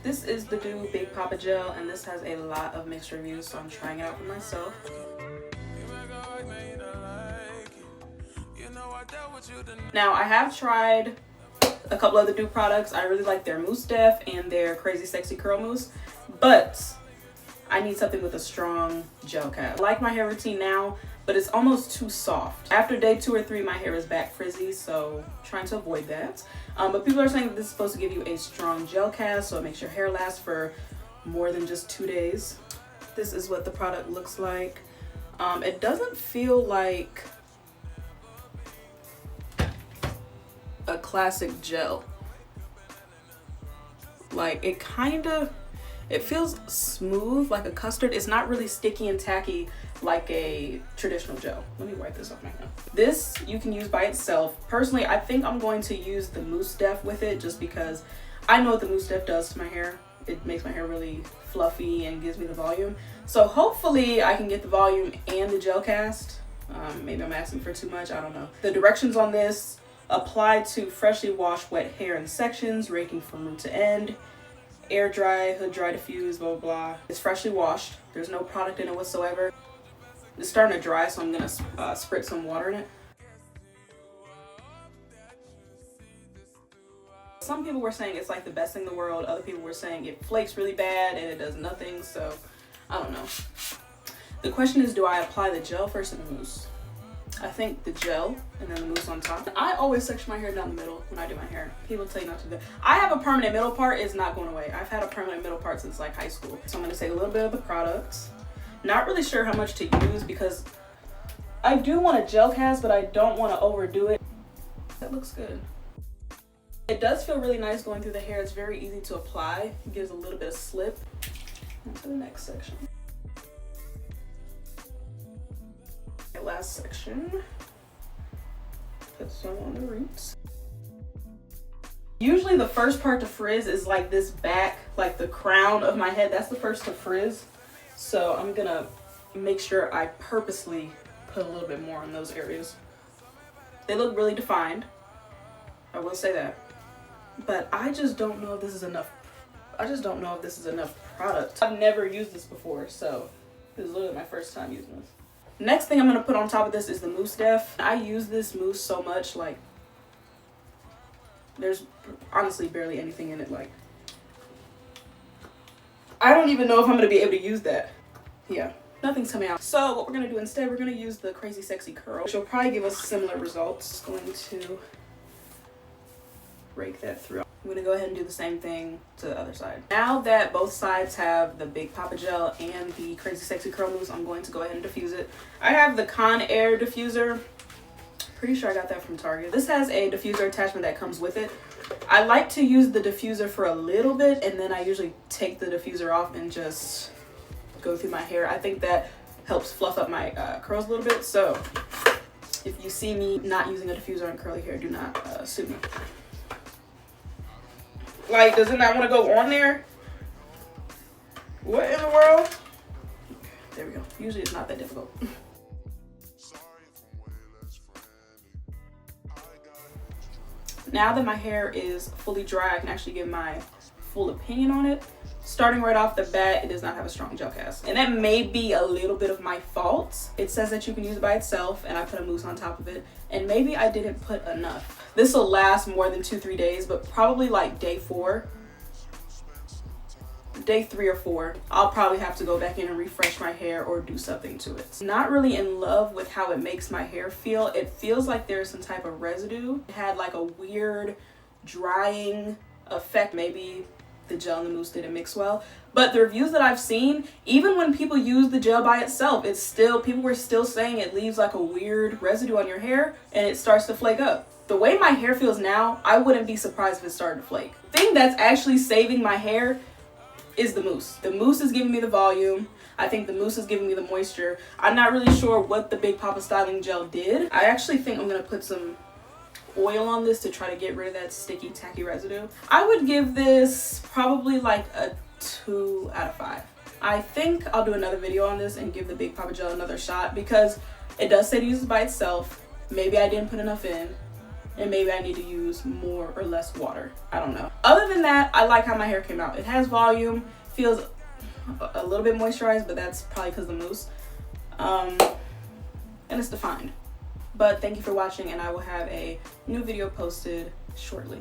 This is the Doux Big Poppa Gel, and this has a lot of mixed reviews, so I'm trying it out for myself. Now, I have tried a couple of the Doux products. I really like their Mousse Def and their Crazy Sexy Curl Mousse, but I need something with a strong gel cap. I like my hair routine now, but it's almost too soft. After day 2 or 3, my hair is back frizzy, so I'm trying to avoid that. But people are saying that this is supposed to give you a strong gel cast, so it makes your hair last for more than just 2 days. This is what the product looks like. It doesn't feel like a classic gel. Like, it feels smooth like a custard. It's not really sticky and tacky like a traditional gel. Let me wipe this off my hand. This you can use by itself. Personally, I think I'm going to use the Mousse Def with it, just because I know what the Mousse Def does to my hair. It makes my hair really fluffy and gives me the volume. So hopefully I can get the volume and the gel cast. Maybe I'm asking for too much, I don't know. The directions on this: apply to freshly washed wet hair in sections, raking from root to end. Air dry, hood dry, diffuse, blah, blah, blah. It's freshly washed. There's no product in it whatsoever. It's starting to dry, so I'm gonna spritz some water in it. Some people were saying it's like the best thing in the world. Other people were saying it flakes really bad and it does nothing, so I don't know. The question is, do I apply the gel first and the mousse? I think the gel and then the mousse on top. I always section my hair down the middle when I do my hair. People tell you not to do that. I have a permanent middle part. It's not going away. I've had a permanent middle part since like high school. So I'm going to take a little bit of the product. Not really sure how much to use because I do want a gel cast, but I don't want to overdo it. That looks good. It does feel really nice going through the hair. It's very easy to apply. It gives a little bit of slip. On to the next section. Last section. Put some on the roots. Usually the first part to frizz is like this back, like the crown of my head. That's the first to frizz. So I'm gonna make sure I purposely put a little bit more in those areas. They look really defined, I will say that. But I just don't know if this is enough. I just don't know if this is enough product. I've never used this before, so this is literally my first time using this. Next thing I'm going to put on top of this is the Mousse Def. I use this mousse so much, like, there's honestly barely anything in it. Like, I don't even know if I'm going to be able to use that. Yeah, nothing's coming out. So what we're going to do instead, we're going to use the Crazy Sexy Curl, which will probably give us similar results. Going to rake that through. I'm going to go ahead and do the same thing to the other side. Now that both sides have the Big Poppa Gel and the Crazy Sexy Curl Mousse, I'm going to go ahead and diffuse it. I have the Conair diffuser. Pretty sure I got that from Target. This has a diffuser attachment that comes with it. I like to use the diffuser for a little bit, and then I usually take the diffuser off and just go through my hair. I think that helps fluff up my curls a little bit. So if you see me not using a diffuser on curly hair, do not sue me. Like, does it not want to go on there? What in the world? Okay, there we go. Usually it's not that difficult. Now that my hair is fully dry, I can actually give my full opinion on it. Starting right off the bat, it does not have a strong gel cast. And that may be a little bit of my fault. It says that you can use it by itself, and I put a mousse on top of it. And maybe I didn't put enough. This will last more than 2-3 days, but probably like day 4. Day 3 or 4, I'll probably have to go back in and refresh my hair or do something to it. Not really in love with how it makes my hair feel. It feels like there's some type of residue. It had like a weird drying effect. Maybe the gel and the mousse didn't mix well. But the reviews that I've seen, even when people use the gel by itself, it's still, people were still saying it leaves like a weird residue on your hair and it starts to flake up. The way my hair feels now, I wouldn't be surprised if it started to flake. The thing that's actually saving my hair is the mousse. The mousse is giving me the volume. I think the mousse is giving me the moisture. I'm not really sure what the Big Poppa styling gel did. I actually think I'm gonna put some oil on this to try to get rid of that sticky, tacky residue. I would give this probably like a 2 out of 5. I think I'll do another video on this and give the Big Poppa gel another shot because it does say to use it by itself. Maybe I didn't put enough in. and maybe I need to use more or less water. I don't know. Other than that, I like how my hair came out. It has volume, feels a little bit moisturized, but that's probably because of the mousse. And it's defined. But thank you for watching, and I will have a new video posted shortly.